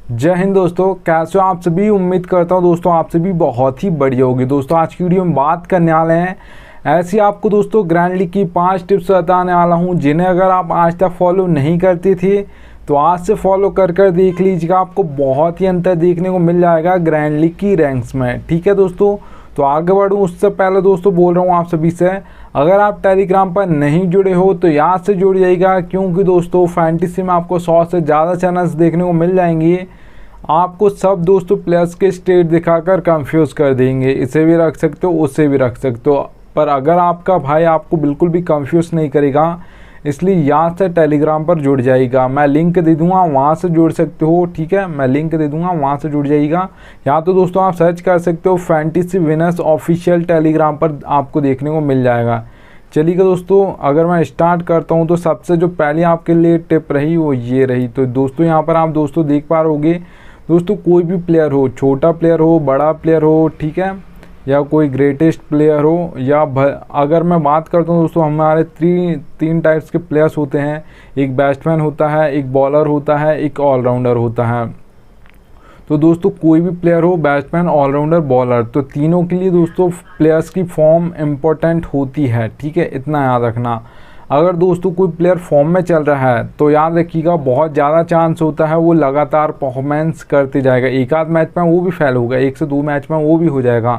जय हिंद दोस्तों, कैसे हो आप सभी। उम्मीद करता हूँ दोस्तों आप सभी बहुत ही बढ़िया होगी। दोस्तों आज की वीडियो में बात करने वाले हैं ऐसी आपको दोस्तों ग्रैंड लीग की 5 टिप्स बताने वाला हूँ, जिन्हें अगर आप आज तक फॉलो नहीं करते थे तो आज से फॉलो कर देख लीजिएगा। आपको बहुत ही अंतर देखने को मिल जाएगा ग्रैंड लीग की रैंक्स में। ठीक है दोस्तों, तो आगे बढ़ूँ उससे पहले दोस्तों बोल रहा हूँ आप सभी से, अगर आप टेलीग्राम पर नहीं जुड़े हो तो यहाँ से जुड़ जाइएगा, क्योंकि दोस्तों फैंटेसी में आपको 100 से ज़्यादा चैनल्स देखने को मिल जाएंगे। आपको सब दोस्तों प्लेयर्स के स्टेट दिखाकर कंफ्यूज कर देंगे, इसे भी रख सकते हो उसे भी रख सकते हो, पर अगर आपका भाई आपको बिल्कुल भी कंफ्यूज नहीं करेगा, इसलिए यहाँ से टेलीग्राम पर जुड़ जाइएगा। मैं लिंक दे दूंगा, वहाँ से जुड़ सकते हो। ठीक है, मैं लिंक दे दूंगा, वहाँ से जुड़ जाइएगा। या तो दोस्तों आप सर्च कर सकते हो फैंटेसी विनर्स ऑफिशियल, टेलीग्राम पर आपको देखने को मिल जाएगा। चलिए दोस्तों, अगर मैं स्टार्ट करता हूँ तो सबसे जो पहली आपके लिए टिप रही वो ये रही। तो दोस्तों यहाँ पर आप दोस्तों देख पा रहोगे दोस्तों, कोई भी प्लेयर हो, छोटा प्लेयर हो बड़ा प्लेयर हो, ठीक है, या कोई ग्रेटेस्ट प्लेयर हो, या अगर मैं बात करता हूँ दोस्तों, हमारे तीन टाइप्स के प्लेयर्स होते हैं। एक बैट्समैन होता है, एक बॉलर होता है, एक ऑलराउंडर होता है। तो दोस्तों कोई भी प्लेयर हो, बैट्समैन, ऑलराउंडर, बॉलर, तो तीनों के लिए दोस्तों प्लेयर्स की फॉर्म इम्पोर्टेंट होती है। ठीक है, इतना याद रखना। अगर दोस्तों कोई प्लेयर फॉर्म में चल रहा है तो याद रखिएगा बहुत ज़्यादा चांस होता है वो लगातार परफॉर्मेंस करते जाएगा। एक आध मैच में वो भी फेल होगा, 1 से 2 मैच में वो भी हो जाएगा,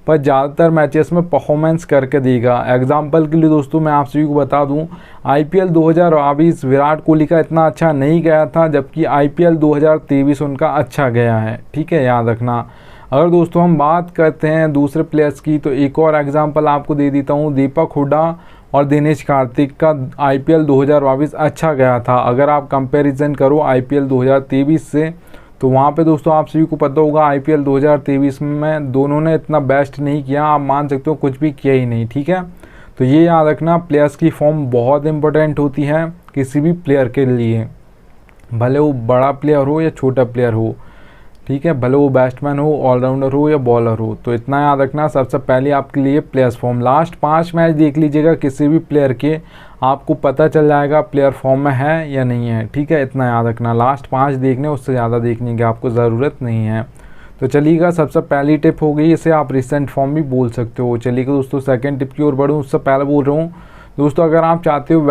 पर ज़्यादातर मैचेस में परफॉर्मेंस करके देगा। एग्जाम्पल के लिए दोस्तों मैं आप सभी को बता दूं, IPL 2022 विराट कोहली का इतना अच्छा नहीं गया था, जबकि IPL 2023 उनका अच्छा गया है। ठीक है, याद रखना। अगर दोस्तों हम बात करते हैं दूसरे प्लेयर्स की, तो एक और एग्जाम्पल आपको दे देता हूँ। दीपक हुड्डा और दिनेश कार्तिक का IPL 2022 अच्छा गया था। अगर आप कंपैरिजन करो IPL 2023 से, तो वहाँ पे दोस्तों आप सभी को पता होगा IPL 2023 में दोनों ने इतना बेस्ट नहीं किया, आप मान सकते हो कुछ भी किया ही नहीं। ठीक है, तो ये याद रखना, प्लेयर्स की फॉर्म बहुत इंपॉर्टेंट होती है किसी भी प्लेयर के लिए, भले वो बड़ा प्लेयर हो या छोटा प्लेयर हो। ठीक है, भले वो बैट्समैन हो, ऑलराउंडर हो या बॉलर हो। तो इतना याद रखना, सबसे पहले आपके लिए प्लेयर्स फॉर्म। लास्ट 5 मैच देख लीजिएगा किसी भी प्लेयर के, आपको पता चल जाएगा प्लेयर फॉर्म में है या नहीं है। ठीक है, इतना याद रखना, लास्ट 5 देखने, उससे ज़्यादा देखने की आपको ज़रूरत नहीं है। तो चलिएगा, सबसे पहली टिप हो गई, इसे आप रिसेंट फॉर्म भी बोल सकते हो। चलिएगा दोस्तों सेकंड टिप की ओर बढ़ूँ, उससे पहले बोल रहा हूँ दोस्तों, अगर आप चाहते हो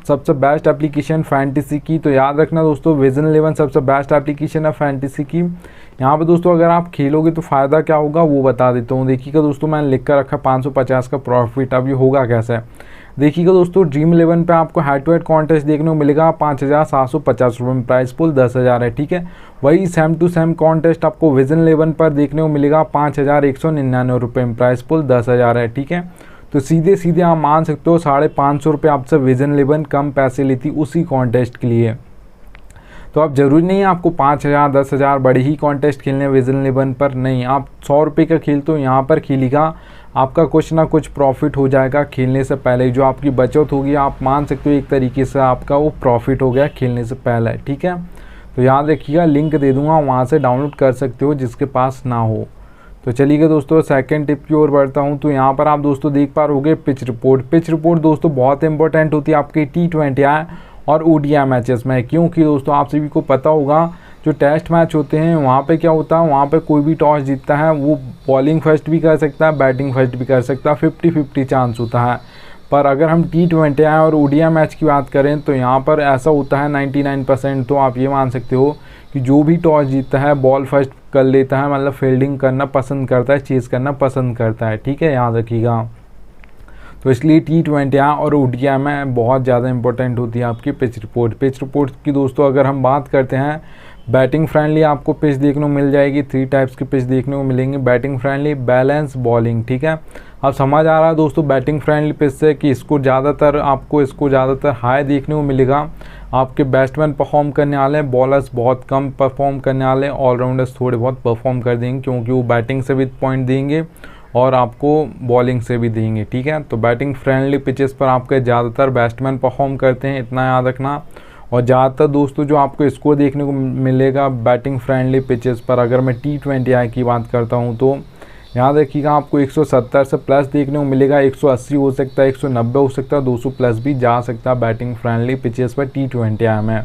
सबसे बेस्ट एप्लीकेशन फैंटेसी की, तो याद रखना दोस्तों विजन 11 सबसे बेस्ट एप्लीकेशन है फैंटेसी की। यहाँ पे दोस्तों अगर आप खेलोगे तो फ़ायदा क्या होगा वो बता देता हूँ। देखिएगा दोस्तों, मैंने लिख कर रखा 550 का प्रॉफिट। अब ये होगा कैसे, देखिएगा दोस्तों, ड्रीम 11 पे आपको हेड टू हेड कॉन्टेस्ट देखने को मिलेगा 5750 रुपये में, प्राइस पुल 10,000 है। ठीक है, वही सेम टू सेम कॉन्टेस्ट आपको विजन 11 पर देखने को मिलेगा 5199 रुपये में, प्राइस पुल 10,000 है। ठीक है, तो सीधे सीधे आप मान सकते हो 550 रुपये आपसे विजन 11 कम पैसे लेती उसी कॉन्टेस्ट के लिए। तो अब जरूरी नहीं है आपको 5000 10,000 बड़े ही कॉन्टेस्ट खेलने विजन 11 पर, नहीं, आप 100 रुपये का खेलते हो यहाँ पर खेलेगा, आपका कुछ ना कुछ प्रॉफिट हो जाएगा खेलने से पहले। जो आपकी बचत होगी आप मान सकते हो एक तरीके से आपका वो प्रॉफिट हो गया खेलने से पहले। ठीक है, तो याद रखिएगा, लिंक दे दूँगा, वहाँ से डाउनलोड कर सकते हो जिसके पास ना हो। तो चलिएगा दोस्तों सेकंड टिप की ओर बढ़ता हूँ। तो यहाँ पर आप दोस्तों देख पा रहोगे पिच रिपोर्ट। पिच रिपोर्ट दोस्तों बहुत इंपॉर्टेंट होती है आपकी T20 और ODI मैचेस में, क्योंकि दोस्तों आप सभी को पता होगा जो टेस्ट मैच होते हैं वहाँ पे क्या होता है, वहाँ पे कोई भी टॉस जीतता है वो बॉलिंग फर्स्ट भी कर सकता है, बैटिंग फर्स्ट भी कर सकता है, 50-50 चांस होता है। पर अगर हम T20 और ODI मैच की बात करें तो यहाँ पर ऐसा होता है 99%। तो आप ये मान सकते हो कि जो भी टॉस जीतता है बॉल फर्स्ट कर लेता है, मतलब फील्डिंग करना पसंद करता है, चेज़ करना पसंद करता है। ठीक है, याद रखिएगा। तो इसलिए T20 और ODI में बहुत ज़्यादा इंपॉर्टेंट होती है आपकी पिच रिपोर्ट। पिच रिपोर्ट की दोस्तों अगर हम बात करते हैं, बैटिंग फ्रेंडली आपको पिच देखने को मिल जाएगी। 3 टाइप्स की पिच देखने को मिलेंगी, बैटिंग फ्रेंडली, बैलेंस, बॉलिंग। ठीक है, अब समझ आ रहा है दोस्तों बैटिंग फ्रेंडली पिच से कि इसको ज़्यादातर हाई देखने को मिलेगा। आपके बैट्समैन परफॉर्म करने वाले हैं, बॉलर्स बहुत कम परफॉर्म करने वाले हैं, ऑलराउंडर्स थोड़े बहुत परफॉर्म कर देंगे, क्योंकि वो बैटिंग से भी पॉइंट देंगे और आपको बॉलिंग से भी देंगे। ठीक है, तो बैटिंग फ्रेंडली पिचेस पर आपके ज़्यादातर बैट्समैन परफॉर्म करते हैं, इतना याद रखना। और ज़्यादातर दोस्तों जो आपको स्कोर देखने को मिलेगा बैटिंग फ्रेंडली पिचेस पर, अगर मैं T20 की बात करता हूँ तो याद रखिएगा आपको 170 से प्लस देखने को मिलेगा, 180 हो सकता है, 190 हो सकता है, 200 प्लस भी जा सकता है बैटिंग फ्रेंडली पिचेस पर T20 में।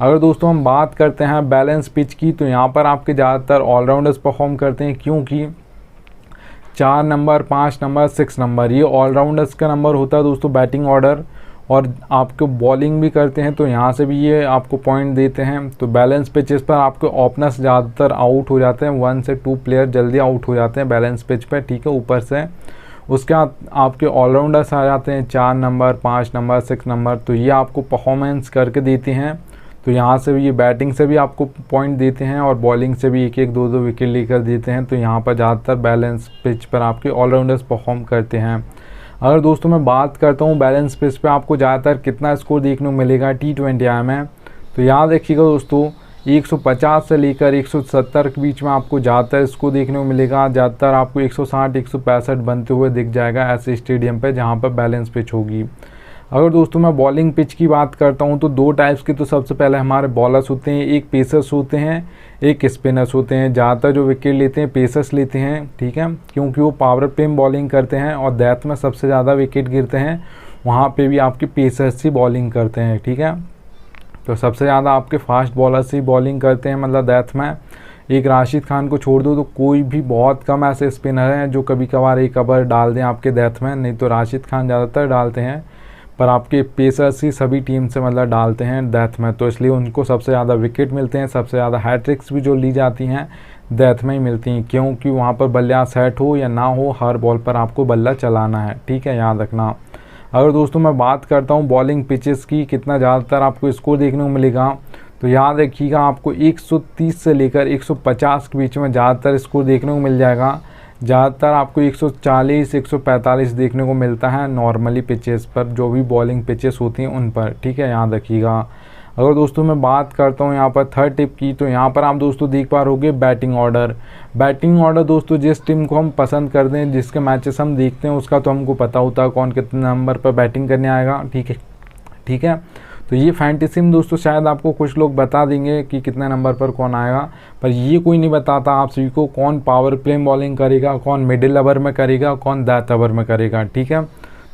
अगर दोस्तों हम बात करते हैं बैलेंस पिच की, तो यहाँ पर आपके ज़्यादातर ऑलराउंडर्स परफॉर्म करते हैं, क्योंकि 4 नंबर, 5 नंबर, 6 नंबर ये ऑलराउंडर्स का नंबर होता है दोस्तों बैटिंग ऑर्डर, और आपको बॉलिंग भी करते हैं तो यहाँ से भी ये आपको पॉइंट देते हैं। तो बैलेंस पिचेस पर आपके ओपनर्स ज़्यादातर आउट हो जाते हैं, 1 से 2 प्लेयर जल्दी आउट हो जाते हैं बैलेंस पिच पर, ठीक है, ऊपर से। उसके बाद आपके ऑलराउंडर्स आ जाते हैं 4 नंबर, 5 नंबर, 6 नंबर, तो ये आपको परफॉर्मेंस करके देती हैं। तो यहाँ से भी ये बैटिंग से भी आपको पॉइंट देते हैं और बॉलिंग से भी 1-1, 2-2 विकेट लेकर देते हैं। तो यहाँ पर ज़्यादातर बैलेंस पिच पर आपके ऑलराउंडर्स परफॉर्म करते हैं। अगर दोस्तों मैं बात करता हूँ बैलेंस पिच पे आपको ज़्यादातर कितना स्कोर देखने को मिलेगा T20I में, तो याद रखिएगा दोस्तों 150 से लेकर 170 के बीच में आपको ज़्यादातर स्कोर देखने को मिलेगा। ज़्यादातर आपको 160, 165 बनते हुए दिख जाएगा ऐसे स्टेडियम पे जहाँ पर बैलेंस पिच होगी। अगर दोस्तों मैं बॉलिंग पिच की बात करता हूँ तो 2 टाइप्स के तो सबसे पहले हमारे बॉलर्स होते हैं, एक पेसर्स होते हैं, एक स्पिनर्स होते हैं। ज़्यादातर जो विकेट लेते हैं पेसर्स लेते हैं, ठीक है, क्योंकि वो पावर प्ले में बॉलिंग करते हैं और डेथ में सबसे ज़्यादा विकेट गिरते हैं, वहाँ पे भी आपके पेसर्स ही बॉलिंग करते हैं, ठीक है। तो सबसे ज़्यादा आपके फास्ट बॉलर्स ही बॉलिंग करते हैं, मतलब डेथ में। एक राशिद खान को छोड़ दो तो कोई भी बहुत कम ऐसे स्पिनर हैं जो कभी कभार एक ओवर डाल दें आपके डेथ में, नहीं तो राशिद खान ज़्यादातर डालते हैं, पर आपके पेसर्स ही सभी टीम से मतलब डालते हैं डेथ में। तो इसलिए उनको सबसे ज़्यादा विकेट मिलते हैं, सबसे ज़्यादा हैट्रिक्स भी जो ली जाती हैं डेथ में ही मिलती हैं, क्योंकि वहाँ पर बल्ला सेट हो या ना हो, हर बॉल पर आपको बल्ला चलाना है, ठीक है, याद रखना। अगर दोस्तों मैं बात करता हूँ बॉलिंग पिचेस की कितना ज़्यादातर आपको स्कोर देखने को मिलेगा, तो याद रखिएगा आपको 130 से लेकर 150 के बीच में ज़्यादातर स्कोर देखने को मिल जाएगा। ज़्यादातर आपको 140, 145 देखने को मिलता है नॉर्मली पिचेस पर, जो भी बॉलिंग पिचेस होती हैं उन पर, ठीक है, याद रखिएगा। अगर दोस्तों मैं बात करता हूँ यहाँ पर थर्ड टिप की, तो यहाँ पर आप दोस्तों देख पा रहोगे बैटिंग ऑर्डर। बैटिंग ऑर्डर दोस्तों जिस टीम को हम पसंद करते हैं, जिसके मैचेस हम देखते हैं, उसका तो हमको पता होता है कौन कितने नंबर पर बैटिंग करने आएगा, ठीक है। तो ये फैंटेसी में दोस्तों शायद आपको कुछ लोग बता देंगे कि कितने नंबर पर कौन आएगा, पर ये कोई नहीं बताता आप सभी को कौन पावर प्ले में बॉलिंग करेगा, कौन मिडिल ओवर में करेगा, कौन डेथ ओवर में करेगा, ठीक है।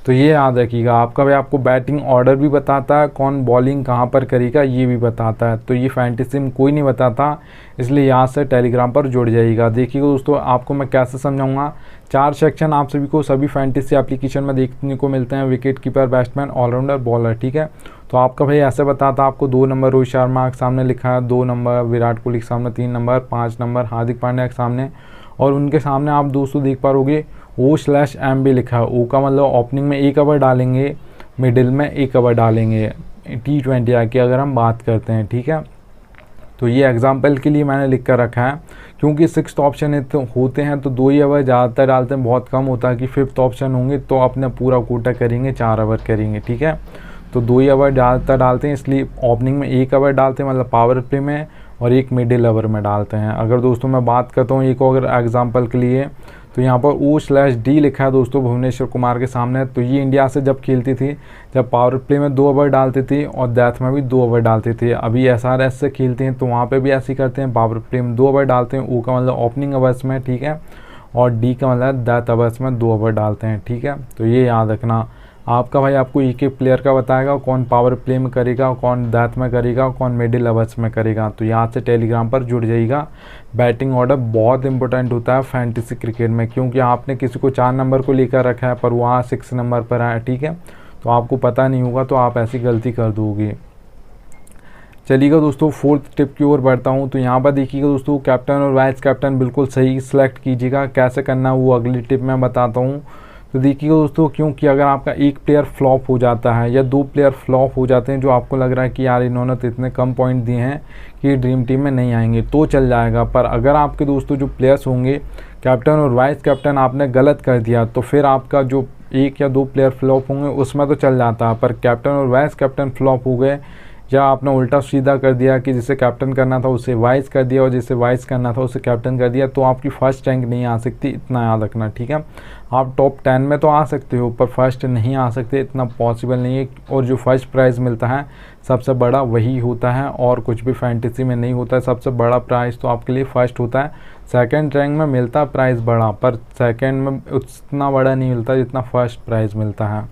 तो ये याद रखिएगा, आपका भाई आपको बैटिंग ऑर्डर भी बताता है, कौन बॉलिंग कहाँ पर करेगा ये भी बताता है। तो ये फैंटेसी में कोई नहीं बताता, इसलिए यहाँ से टेलीग्राम पर जुड़ जाइएगा। देखिएगा दोस्तों आपको मैं कैसे समझाऊंगा। 4 सेक्शन आप सभी को सभी फैंटेसी एप्लीकेशन में देखने को मिलते हैं, wicket keeper, batsman, allrounder, bowler, ठीक है। तो आपका भाई ऐसे बताता आपको 2 नंबर रोहित शर्मा के सामने लिखा है, 2 नंबर विराट कोहली के सामने, 3 नंबर, 5 नंबर हार्दिक पांड्या के सामने, और उनके सामने आप दोस्तों देख पा रहोगे O/MB लिखा है। O का मतलब ओपनिंग में 1 ओवर डालेंगे, मिडिल में 1 ओवर डालेंगे T20I की अगर हम बात करते हैं, ठीक है। तो ये एग्जाम्पल के लिए मैंने लिख कर रखा है, क्योंकि 6th ऑप्शन होते हैं तो 2 ही ओवर ज़्यादातर डालते हैं, बहुत कम होता है कि 5th ऑप्शन होंगे तो अपना पूरा कोटा करेंगे, 4 ओवर करेंगे, ठीक है। तो 2 ही ओवर ज़्यादातर डालते हैं, इसलिए ओपनिंग में 1 ओवर डालते हैं, मतलब पावर प्ले में, और 1 मिडिल ओवर में डालते हैं। अगर दोस्तों मैं बात करता हूँ एक और एग्जाम्पल के लिए, तो यहाँ पर O/D लिखा है दोस्तों भुवनेश्वर कुमार के सामने। तो ये इंडिया से जब खेलती थी, जब पावर प्ले में 2 ओवर डालती थी और डेथ में भी 2 ओवर डालती थी। अभी SRS से खेलते हैं तो वहाँ पे भी ऐसे ही करते हैं, पावर प्ले में 2 ओवर डालते हैं, O का मतलब ओपनिंग ओवर्स में, ठीक है, और D का मतलब डेथ ओवर्स में 2 ओवर डालते हैं, ठीक है। तो ये याद रखना, आपका भाई आपको एक एक प्लेयर का बताएगा कौन पावर प्ले में करेगा, कौन डेथ में करेगा, कौन मिडिल ओवर्स में करेगा। तो यहाँ से टेलीग्राम पर जुड़ जाइएगा। बैटिंग ऑर्डर बहुत इंपॉर्टेंट होता है फैंटेसी क्रिकेट में, क्योंकि आपने किसी को 4 नंबर को लेकर रखा है पर वहाँ 6 नंबर पर आया, ठीक है, तो आपको पता नहीं होगा तो आप ऐसी गलती कर दोगे। चलिएगा दोस्तों 4th टिप की ओर बढ़ता हूँ। तो यहाँ पर देखिएगा दोस्तों कैप्टन और वाइस कैप्टन बिल्कुल सही सिलेक्ट कीजिएगा। कैसे करना वो अगली टिप में बताता हूँ। तो देखिएगा दोस्तों, क्योंकि अगर आपका एक प्लेयर फ्लॉप हो जाता है या 2 प्लेयर फ्लॉप हो जाते हैं जो आपको लग रहा है कि यार इन्होंने तो इतने कम पॉइंट दिए हैं कि ड्रीम टीम में नहीं आएंगे, तो चल जाएगा। पर अगर आपके दोस्तों जो प्लेयर्स होंगे कैप्टन और वाइस कैप्टन आपने गलत कर दिया, तो फिर आपका जो 1 या 2 प्लेयर फ्लॉप होंगे उसमें तो चल जाता है, पर कैप्टन और वाइस कैप्टन फ्लॉप हो गए या आपने उल्टा सीधा कर दिया कि जिसे कैप्टन करना था उसे वाइस कर दिया और जिसे वाइस करना था उसे कैप्टन कर दिया, तो आपकी फर्स्ट रैंक नहीं आ सकती, इतना याद रखना, ठीक है। आप टॉप 10 में तो आ सकते हो पर फर्स्ट नहीं आ सकते, इतना पॉसिबल नहीं है। और जो फर्स्ट प्राइज़ मिलता है सबसे बड़ा वही होता है, और कुछ भी फैंटेसी में नहीं होता है। सबसे बड़ा प्राइज़ तो आपके लिए फर्स्ट होता है। सेकंड रैंक में मिलता प्राइज़ बड़ा, पर सेकंड में उतना बड़ा नहीं मिलता जितना फर्स्ट प्राइज़ मिलता है।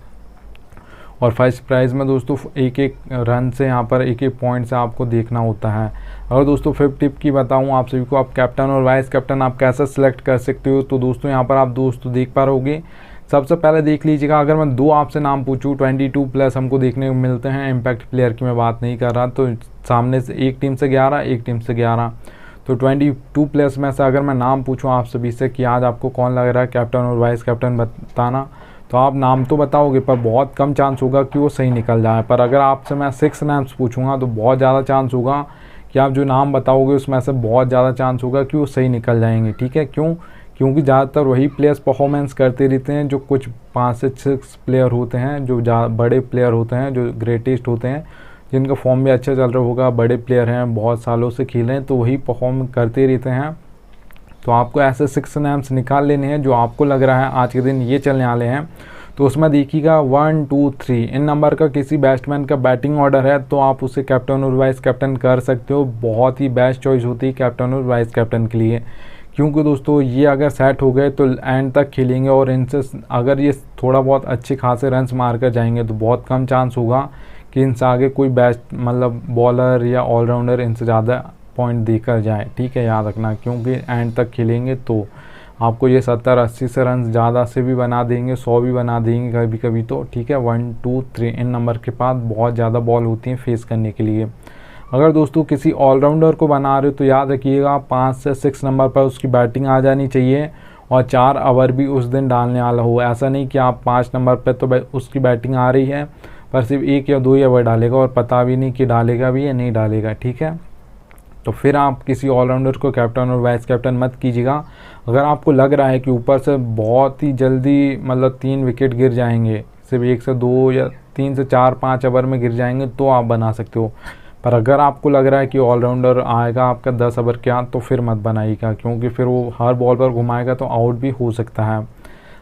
और फर्स्ट प्राइज़ में दोस्तों एक एक रन से यहाँ पर एक एक पॉइंट से आपको देखना होता है। अगर दोस्तों 5 टिप की बताऊँ आप सभी को, आप कैप्टन और वाइस कैप्टन आप कैसे सिलेक्ट कर सकते हो, तो दोस्तों यहाँ पर आप दोस्तों देख पा रहोगे। सबसे पहले देख लीजिएगा, अगर मैं 2 आपसे नाम पूछूँ 22+ हमको देखने को मिलते हैं, इम्पैक्ट प्लेयर की मैं बात नहीं कर रहा, तो सामने से एक टीम से 11, एक टीम से 11, तो 22+ में से अगर मैं नाम पूछूँ आप सभी से कि आज आपको कौन लग रहा है कैप्टन और वाइस कैप्टन बताना, तो आप नाम तो बताओगे पर बहुत कम चांस होगा कि वो सही निकल जाए। पर अगर आपसे मैं 6 नेम्स पूछूंगा तो बहुत ज़्यादा चांस होगा कि आप जो नाम बताओगे उसमें से बहुत ज़्यादा चांस होगा कि वो सही निकल जाएंगे। ठीक है, क्यों? क्योंकि ज़्यादातर वही प्लेयर्स परफॉर्मेंस करते रहते हैं जो कुछ 5 से 6 प्लेयर होते हैं, जो बड़े प्लेयर होते हैं, जो ग्रेटेस्ट होते हैं, जिनका फॉर्म भी अच्छा चल रहा होगा, बड़े प्लेयर हैं, बहुत सालों से खेल रहे हैं, तो वही परफॉर्म करते रहते हैं। तो आपको ऐसे 6 नेम्स निकाल लेने हैं जो आपको लग रहा है आज के दिन ये चलने वाले हैं। तो उसमें देखिएगा 1, 2, 3 इन नंबर का किसी बैट्समैन का बैटिंग ऑर्डर है तो आप उसे कैप्टन और वाइस कैप्टन कर सकते हो। बहुत ही बेस्ट चॉइस होती है कैप्टन और वाइस कैप्टन के लिए, क्योंकि दोस्तों ये अगर सेट हो गए तो एंड तक खेलेंगे और इनसे अगर ये थोड़ा बहुत अच्छे खासे रन्स मार कर जाएंगे तो बहुत कम चांस होगा कि इनसे आगे कोई बेस्ट मतलब बॉलर या ऑलराउंडर इनसे ज़्यादा पॉइंट देकर जाए। ठीक है, याद रखना, क्योंकि एंड तक खेलेंगे तो आपको ये 70-80 से रन ज़्यादा से भी बना देंगे, 100 भी बना देंगे कभी कभी तो। ठीक है, 1, 2, 3 इन नंबर के पास बहुत ज़्यादा बॉल होती हैं फेस करने के लिए। अगर दोस्तों किसी ऑलराउंडर को बना रहे हो तो याद रखिएगा 5 से 6 नंबर पर उसकी बैटिंग आ जानी चाहिए और 4 ओवर भी उस दिन डालने वाला हो। ऐसा नहीं कि आप 5 नंबर पर तो उसकी बैटिंग आ रही है पर सिर्फ 1 या 2 ओवर डालेगा और पता भी नहीं कि डालेगा भी या नहीं डालेगा। ठीक है, तो फिर आप किसी ऑलराउंडर को कैप्टन और वाइस कैप्टन मत कीजिएगा। अगर आपको लग रहा है कि ऊपर से बहुत ही जल्दी मतलब 3 विकेट गिर जाएंगे, सिर्फ 1 से 2 या 3 से 4, 5 ओवर में गिर जाएंगे तो आप बना सकते हो। पर अगर आपको लग रहा है कि ऑलराउंडर आएगा आपका 10 ओवर के हाथ तो फिर मत बनाइएगा, क्योंकि फिर वो हर बॉल पर घुमाएगा तो आउट भी हो सकता है।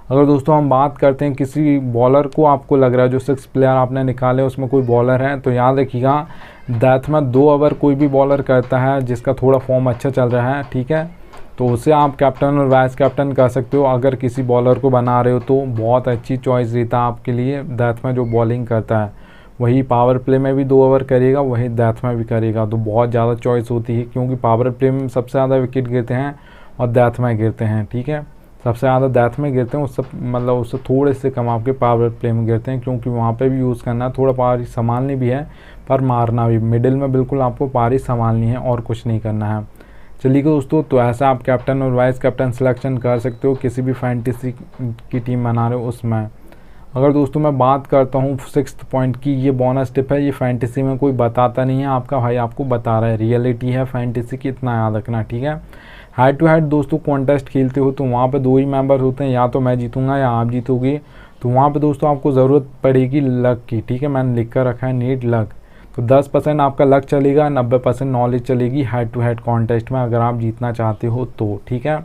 अगर दोस्तों हम बात करते हैं किसी बॉलर को आपको लग रहा है जो 6 प्लेयर आपने निकाले उसमें कोई बॉलर है, तो याद रखिएगा डेथ में 2 ओवर कोई भी बॉलर करता है जिसका थोड़ा फॉर्म अच्छा चल रहा है, ठीक है, तो उसे आप कैप्टन और वाइस कैप्टन कर सकते हो। अगर किसी बॉलर को बना रहे हो तो बहुत अच्छी चॉइस रहता है आपके लिए। डेथ में जो बॉलिंग करता है वही पावर प्ले में भी 2 ओवर करेगा, वही डेथ में भी करेगा, तो बहुत ज़्यादा चॉइस होती है, क्योंकि पावर प्ले में सबसे ज़्यादा विकेट गिरते हैं और डेथ में गिरते हैं। ठीक है, सबसे ज़्यादा डेथ में गिरते हैं, उससे मतलब उससे थोड़े से कम आपके पावर प्ले में गिरते हैं, क्योंकि वहाँ पे भी यूज़ करना है, थोड़ा पारी संभालनी भी है पर मारना भी, मिडिल में बिल्कुल आपको पारी संभालनी है और कुछ नहीं करना है। चलिए दोस्तों, तो ऐसा आप कैप्टन और वाइस कैप्टन सिलेक्शन कर सकते हो किसी भी फैंटेसी की टीम बना रहे हो उसमें। अगर दोस्तों मैं बात करता हूँ 6th पॉइंट की, ये बोनस टिप है, ये फैंटेसी में कोई बताता नहीं है, आपका भाई आपको बता रहा है, रियलिटी है फैंटेसी की, इतना याद रखना। ठीक है, हेड टू हेड दोस्तों कॉन्टेस्ट खेलते हो तो वहाँ पे 2 ही मेंबर होते हैं, या तो मैं जीतूंगा या आप जीतोगे, तो वहाँ पे दोस्तों आपको ज़रूरत पड़ेगी लक की। ठीक है, मैंने लिख कर रखा है नीड लक, तो 10% आपका लक चलेगा, 90% नॉलेज चलेगी हेड टू हेड कॉन्टेस्ट में, अगर आप जीतना चाहते हो तो। ठीक है,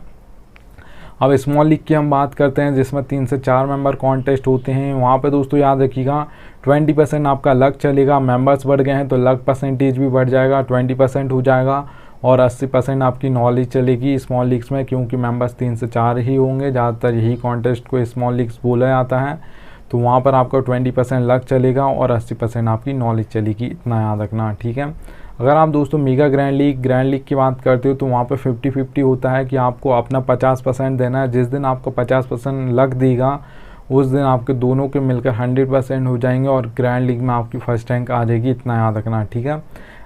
अब स्मॉल लीग की हम बात करते हैं जिसमें 3 से 4 मेंबर कॉन्टेस्ट होते हैं। वहाँ पे दोस्तों याद रखिएगा 20% आपका लक चलेगा, मेंबर्स बढ़ गए हैं तो लक परसेंटेज भी बढ़ जाएगा, 20% हो जाएगा, और 80% आपकी नॉलेज चलेगी स्मॉल लीग्स में, क्योंकि मेंबर्स 3 से 4 ही होंगे, ज़्यादातर यही कॉन्टेस्ट को स्मॉल लीग्स बोला जाता है। तो वहाँ पर आपका 20% लक चलेगा और 80% आपकी नॉलेज चलेगी, इतना याद रखना। ठीक है, अगर आप दोस्तों मेगा ग्रैंड लीग की बात करते हो तो वहाँ पे 50-50 होता है कि आपको अपना 50% देना है। जिस दिन आपको 50% लक देगा उस दिन आपके दोनों के मिलकर 100% हो जाएंगे और ग्रैंड लीग में आपकी फर्स्ट रैंक आ जाएगी, इतना याद रखना। ठीक है,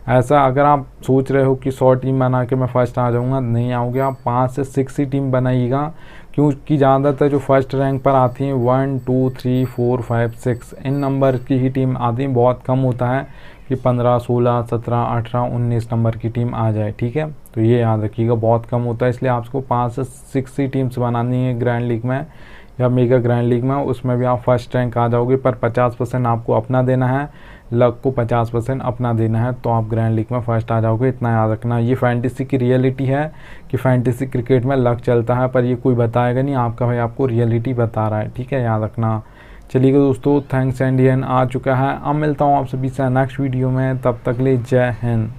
ऐसा अगर आप सोच रहे हो कि 100 टीम बना के मैं फ़र्स्ट आ जाऊँगा, नहीं आओगे, आप 5 से 6 ही टीम बनाइएगा, क्योंकि ज़्यादातर जो फर्स्ट रैंक पर आती हैं 1, 2, 3, 4, 5, 6 इन नंबर की ही टीम आती हैं। बहुत कम होता है कि 15, 16, 17, 18, 19 नंबर की टीम आ जाए। ठीक है, तो ये याद रखिएगा, बहुत कम होता है, इसलिए आपको 5 से 6 ही टीम्स बनानी है ग्रैंड लीग में या मेगा ग्रैंड लीग में, उसमें भी आप फर्स्ट रैंक आ जाओगे। पर 50% आपको अपना देना है, लक को 50% अपना देना है, तो आप ग्रैंड लीग में फर्स्ट आ जाओगे, इतना याद रखना। ये फैंटेसी की रियलिटी है कि फैंटेसी क्रिकेट में लक चलता है, पर ये कोई बताएगा नहीं, आपका भाई आपको रियलिटी बता रहा है। ठीक है, याद रखना। चलिए दोस्तों, थैंक्स इंडियन आ चुका है, अब मिलता हूँ आप सभी से नेक्स्ट वीडियो में, तब तक ले जय हिंद।